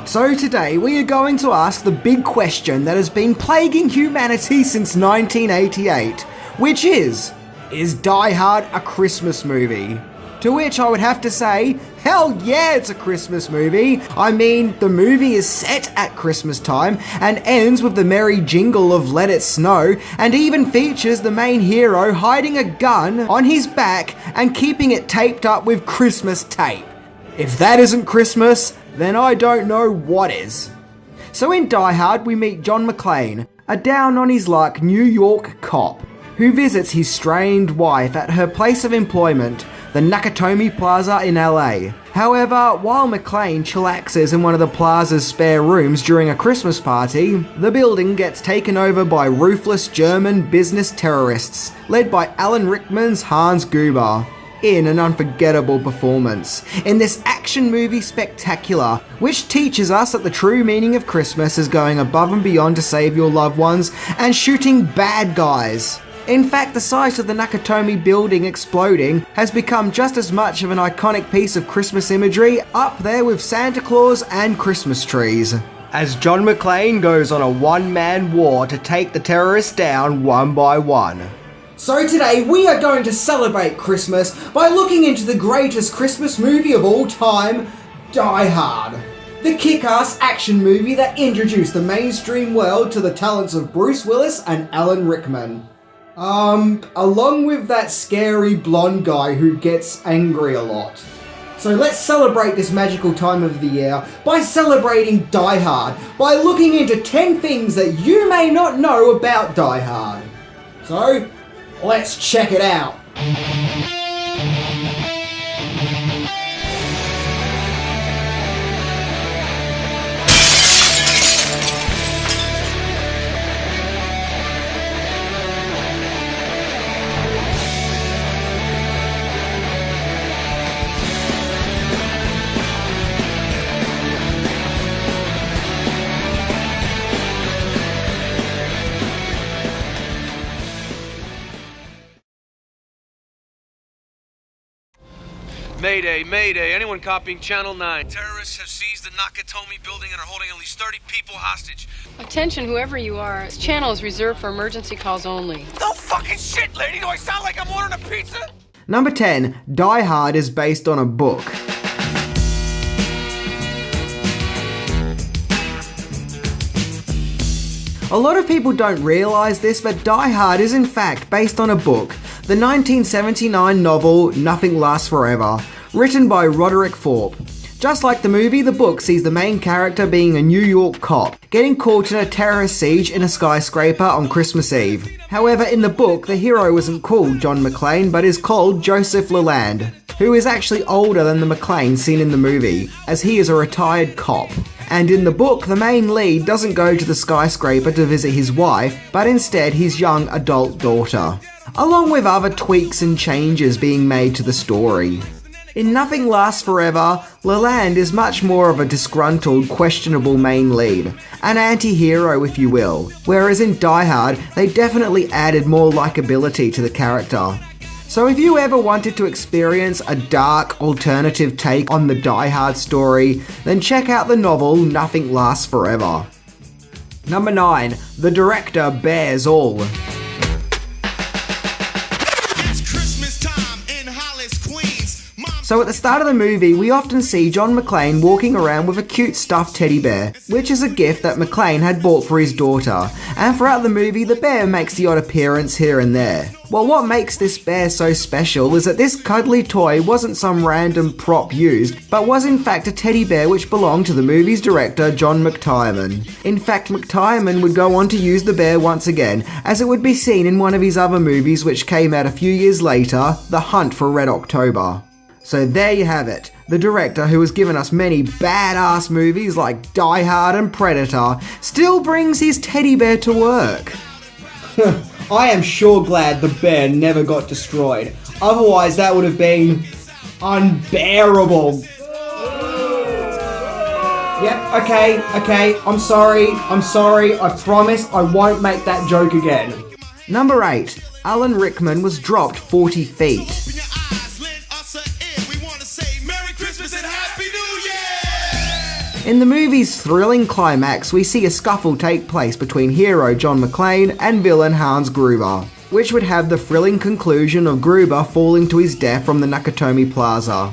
So today we are going to ask the big question that has been plaguing humanity since 1988, which is Die Hard a Christmas movie? To which I would have to say, hell yeah, it's a Christmas movie. I mean, the movie is set at Christmas time and ends with the merry jingle of Let It Snow, and even features the main hero hiding a gun on his back and keeping it taped up with Christmas tape. If that isn't Christmas, then I don't know what is. So in Die Hard, we meet John McClane, a down-on-his-luck New York cop, who visits his strained wife at her place of employment, the Nakatomi Plaza in LA. However, while McClane chillaxes in one of the plaza's spare rooms during a Christmas party, the building gets taken over by ruthless German business terrorists, led by Alan Rickman's Hans Gruber, in an unforgettable performance in this action movie spectacular, which teaches us that the true meaning of Christmas is going above and beyond to save your loved ones and shooting bad guys. In fact, the sight of the Nakatomi building exploding has become just as much of an iconic piece of Christmas imagery, up there with Santa Claus and Christmas trees, as John McClane goes on a one-man war to take the terrorists down one by one. So today we are going to celebrate Christmas by looking into the greatest Christmas movie of all time, Die Hard. The kick-ass action movie that introduced the mainstream world to the talents of Bruce Willis and Alan Rickman. Along with that scary blonde guy who gets angry a lot. So let's celebrate this magical time of the year by celebrating Die Hard, by looking into 10 things that you may not know about Die Hard. So, let's check it out. Mayday, mayday, anyone copying Channel 9? Terrorists have seized the Nakatomi building and are holding at least 30 people hostage. Attention, whoever you are, this channel is reserved for emergency calls only. No fucking shit, lady! Do I sound like I'm ordering a pizza? Number 10. Die Hard is based on a book. A lot of people don't realise this, but Die Hard is in fact based on a book, the 1979 novel Nothing Lasts Forever, written by Roderick Thorp. Just like the movie, the book sees the main character being a New York cop, getting caught in a terrorist siege in a skyscraper on Christmas Eve. However, in the book, the hero isn't called John McClane, but is called Joseph Leland, who is actually older than the McClane seen in the movie, as he is a retired cop. And in the book, the main lead doesn't go to the skyscraper to visit his wife, but instead his young adult daughter, along with other tweaks and changes being made to the story. In Nothing Lasts Forever, Leland is much more of a disgruntled, questionable main lead, an anti-hero if you will, whereas in Die Hard, they definitely added more likability to the character. So if you ever wanted to experience a dark, alternative take on the Die Hard story, then check out the novel Nothing Lasts Forever. Number 9. The director bears all. So at the start of the movie, we often see John McClane walking around with a cute stuffed teddy bear, which is a gift that McClane had bought for his daughter, and throughout the movie the bear makes the odd appearance here and there. Well, what makes this bear so special is that this cuddly toy wasn't some random prop used, but was in fact a teddy bear which belonged to the movie's director, John McTiernan. In fact, McTiernan would go on to use the bear once again, as it would be seen in one of his other movies which came out a few years later, The Hunt for Red October. So there you have it, the director who has given us many badass movies like Die Hard and Predator still brings his teddy bear to work. I am sure glad the bear never got destroyed, otherwise that would have been unbearable. Yep, okay, I'm sorry, I promise I won't make that joke again. Number 8, Alan Rickman was dropped 40 feet. In the movie's thrilling climax, we see a scuffle take place between hero John McClane and villain Hans Gruber, which would have the thrilling conclusion of Gruber falling to his death from the Nakatomi Plaza.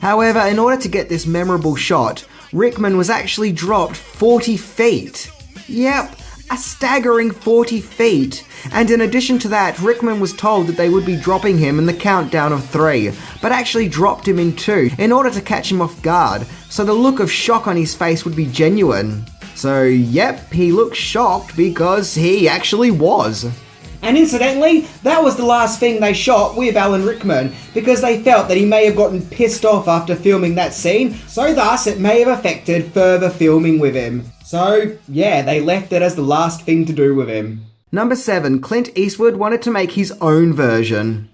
However, in order to get this memorable shot, Rickman was actually dropped 40 feet. Yep, a staggering 40 feet. And in addition to that, Rickman was told that they would be dropping him in the countdown of 3, but actually dropped him in 2 in order to catch him off guard, so the look of shock on his face would be genuine. So yep, he looked shocked because he actually was. And incidentally, that was the last thing they shot with Alan Rickman, because they felt that he may have gotten pissed off after filming that scene, so thus it may have affected further filming with him. So yeah, they left it as the last thing to do with him. Number 7, Clint Eastwood wanted to make his own version.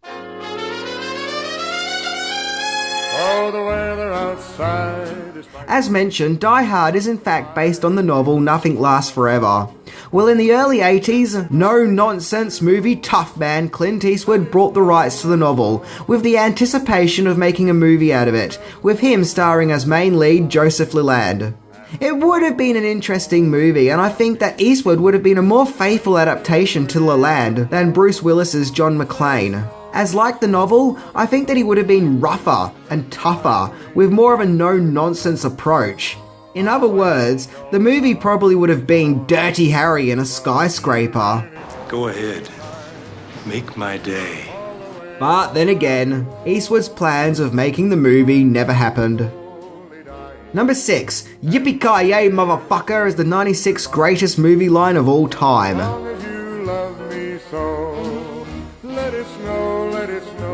Oh, the weather outside is... As mentioned, Die Hard is in fact based on the novel Nothing Lasts Forever. Well, in the early 80s, no-nonsense movie tough man Clint Eastwood brought the rights to the novel, with the anticipation of making a movie out of it, with him starring as main lead Joseph Leland. It would have been an interesting movie, and I think that Eastwood would have been a more faithful adaptation to Leland than Bruce Willis's John McClane. As like the novel, I think that he would have been rougher and tougher, with more of a no-nonsense approach. In other words, the movie probably would have been Dirty Harry in a skyscraper. Go ahead. Make my day. But then again, Eastwood's plans of making the movie never happened. Number 6, Yippee-ki-yay, motherfucker is the 96th greatest movie line of all time.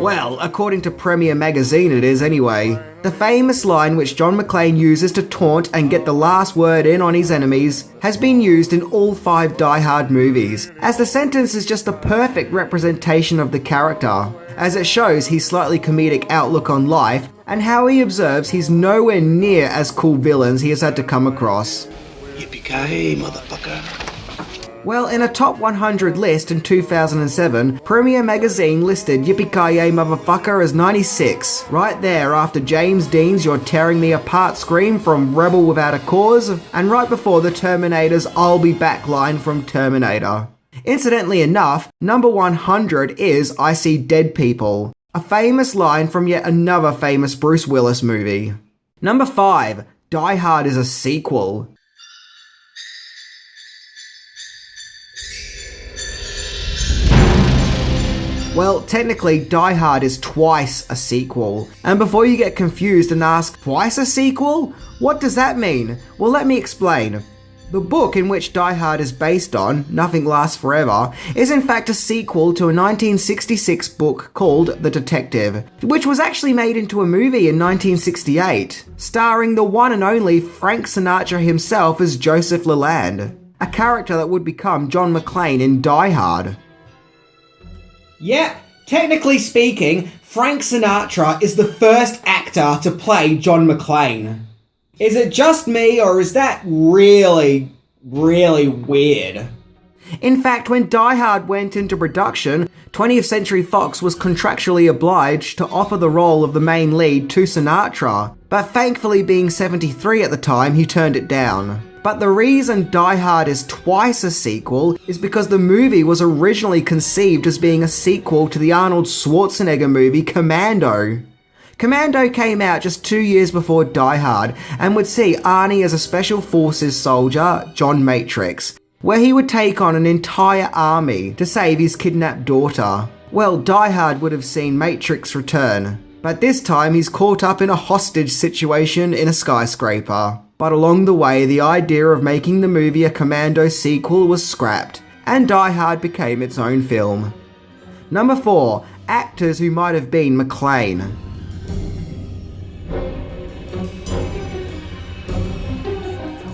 Well, according to Premiere Magazine it is anyway. The famous line which John McClane uses to taunt and get the last word in on his enemies has been used in all 5 Die Hard movies, as the sentence is just the perfect representation of the character, as it shows his slightly comedic outlook on life and how he observes he's nowhere near as cool villains he has had to come across. Yippee-ki-yay, motherfucker. Well, in a top 100 list in 2007, Premiere Magazine listed Yippee-ki-yay motherfucker as 96, right there after James Dean's You're Tearing Me Apart scream from Rebel Without a Cause, and right before the Terminator's I'll Be Back line from Terminator. Incidentally enough, number 100 is I See Dead People, a famous line from yet another famous Bruce Willis movie. Number 5, Die Hard is a sequel. Well, technically, Die Hard is twice a sequel. And before you get confused and ask, twice a sequel? What does that mean? Well, let me explain. The book in which Die Hard is based on, Nothing Lasts Forever, is in fact a sequel to a 1966 book called The Detective, which was actually made into a movie in 1968, starring the one and only Frank Sinatra himself as Joseph Leland, a character that would become John McClane in Die Hard. Yep, technically speaking, Frank Sinatra is the first actor to play John McClane. Is it just me, or is that really weird? In fact, when Die Hard went into production, 20th Century Fox was contractually obliged to offer the role of the main lead to Sinatra, but thankfully being 73 at the time, he turned it down. But the reason Die Hard is twice a sequel is because the movie was originally conceived as being a sequel to the Arnold Schwarzenegger movie Commando. Commando came out just 2 years before Die Hard and would see Arnie as a Special Forces soldier, John Matrix, where he would take on an entire army to save his kidnapped daughter. Well, Die Hard would have seen Matrix return, but this time he's caught up in a hostage situation in a skyscraper. But along the way, the idea of making the movie a Commando sequel was scrapped, and Die Hard became its own film. Number 4, actors who might have been McClane.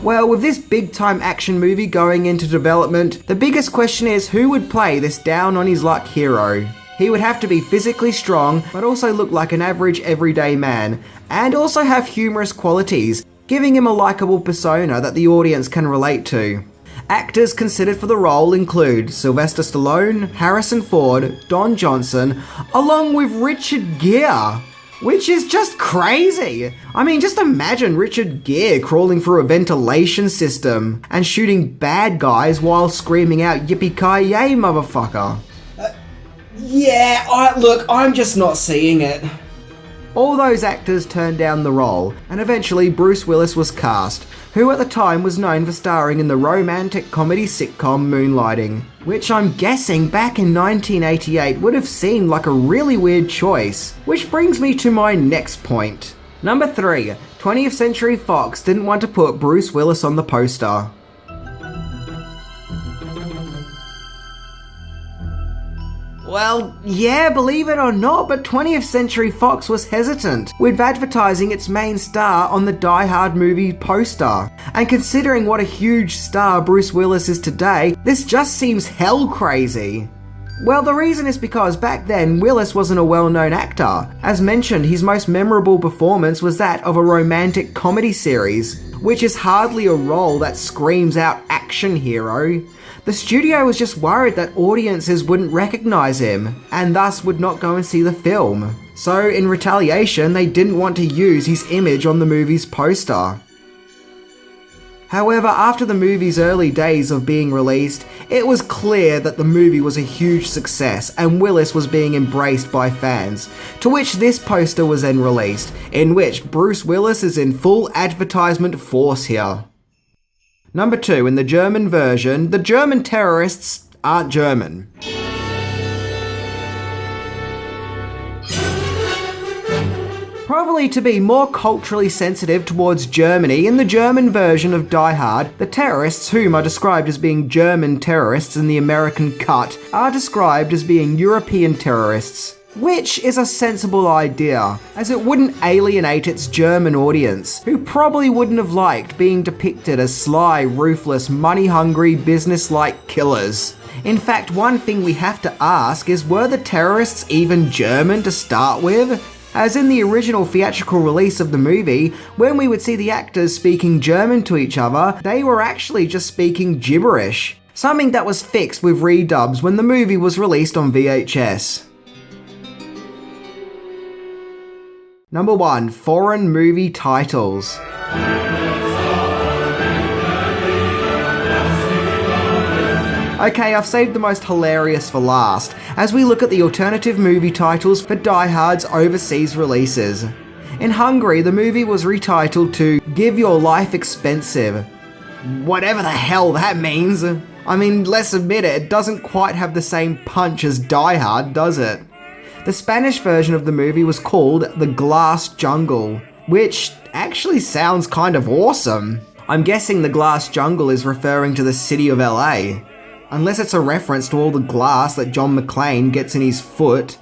Well, with this big-time action movie going into development, the biggest question is who would play this down-on-his-luck hero? He would have to be physically strong, but also look like an average everyday man, and also have humorous qualities, giving him a likeable persona that the audience can relate to. Actors considered for the role include Sylvester Stallone, Harrison Ford, Don Johnson, along with Richard Gere. which is just crazy. I mean, just imagine Richard Gere crawling through a ventilation system and shooting bad guys while screaming out Yippee-ki-yay, motherfucker. Look, I'm just not seeing it. All those actors turned down the role, and eventually Bruce Willis was cast, who at the time was known for starring in the romantic comedy sitcom Moonlighting, which I'm guessing back in 1988 would have seemed like a really weird choice. Which brings me to my next point. Number 3. 20th Century Fox didn't want to put Bruce Willis on the poster. Well, yeah, believe it or not, but 20th Century Fox was hesitant with advertising its main star on the Die Hard movie poster. And considering what a huge star Bruce Willis is today, this just seems hell crazy. Well, the reason is because back then, Willis wasn't a well-known actor. As mentioned, his most memorable performance was that of a romantic comedy series, which is hardly a role that screams out action hero. The studio was just worried that audiences wouldn't recognise him, and thus would not go and see the film. So, in retaliation, they didn't want to use his image on the movie's poster. However, after the movie's early days of being released, it was clear that the movie was a huge success and Willis was being embraced by fans, to which this poster was then released, in which Bruce Willis is in full advertisement force here. Number 2, in the German version, the German terrorists aren't German. Probably to be more culturally sensitive towards Germany, in the German version of Die Hard, the terrorists, whom are described as being German terrorists in the American cut, are described as being European terrorists. Which is a sensible idea, as it wouldn't alienate its German audience, who probably wouldn't have liked being depicted as sly, ruthless, money-hungry, business-like killers. In fact, one thing we have to ask is, were the terrorists even German to start with? As in the original theatrical release of the movie, when we would see the actors speaking German to each other, they were actually just speaking gibberish. Something that was fixed with redubs when the movie was released on VHS. Number 1. Foreign movie titles. Okay, I've saved the most hilarious for last, as we look at the alternative movie titles for Die Hard's overseas releases. In Hungary, the movie was retitled to Give Your Life Expensive. Whatever the hell that means. I mean, let's admit it doesn't quite have the same punch as Die Hard, does it? The Spanish version of the movie was called The Glass Jungle, which actually sounds kind of awesome. I'm guessing the Glass Jungle is referring to the city of LA. Unless it's a reference to all the glass that John McClane gets in his foot.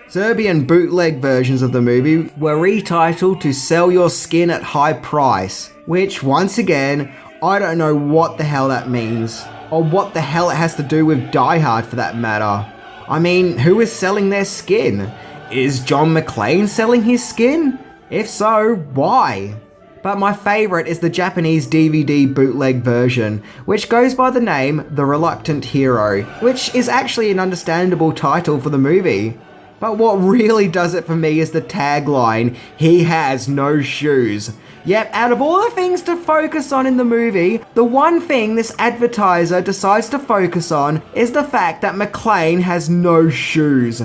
Serbian bootleg versions of the movie were retitled to Sell Your Skin at High Price, which, once again, I don't know what the hell that means, or what the hell it has to do with Die Hard for that matter. I mean, who is selling their skin? Is John McClane selling his skin? If so, why? But my favourite is the Japanese DVD bootleg version, which goes by the name The Reluctant Hero, which is actually an understandable title for the movie. But what really does it for me is the tagline, "He has no shoes." Yep, out of all the things to focus on in the movie, the one thing this advertiser decides to focus on is the fact that McClane has no shoes.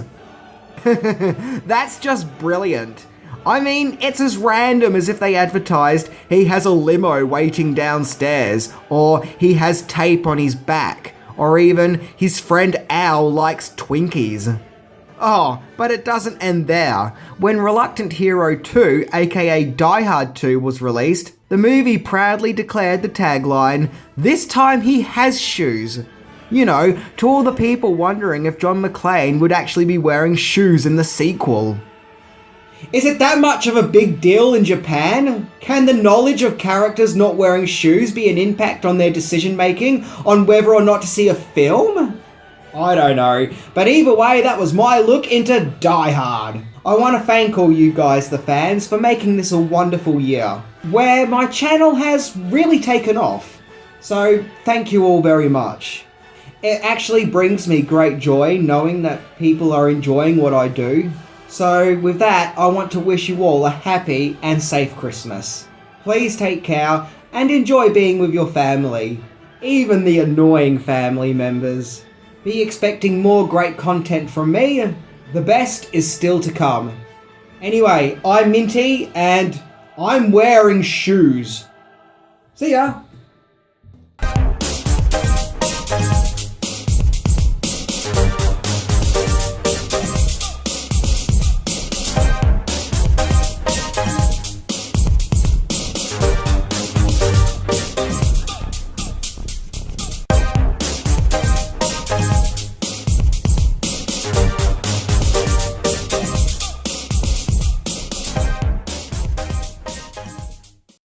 That's just brilliant. I mean, it's as random as if they advertised he has a limo waiting downstairs, or he has tape on his back, or even his friend Al likes Twinkies. Oh, but it doesn't end there. When Reluctant Hero 2, aka Die Hard 2, was released, the movie proudly declared the tagline, "This time he has shoes." You know, to all the people wondering if John McClane would actually be wearing shoes in the sequel. Is it that much of a big deal in Japan? Can the knowledge of characters not wearing shoes be an impact on their decision making on whether or not to see a film? I don't know, but either way, that was my look into Die Hard. I want to thank all you guys, the fans, for making this a wonderful year, where my channel has really taken off. So, thank you all very much. It actually brings me great joy knowing that people are enjoying what I do. So with that, I want to wish you all a happy and safe Christmas. Please take care and enjoy being with your family, even the annoying family members. Be expecting more great content from me. The best is still to come. Anyway, I'm Minty and I'm wearing shoes. See ya!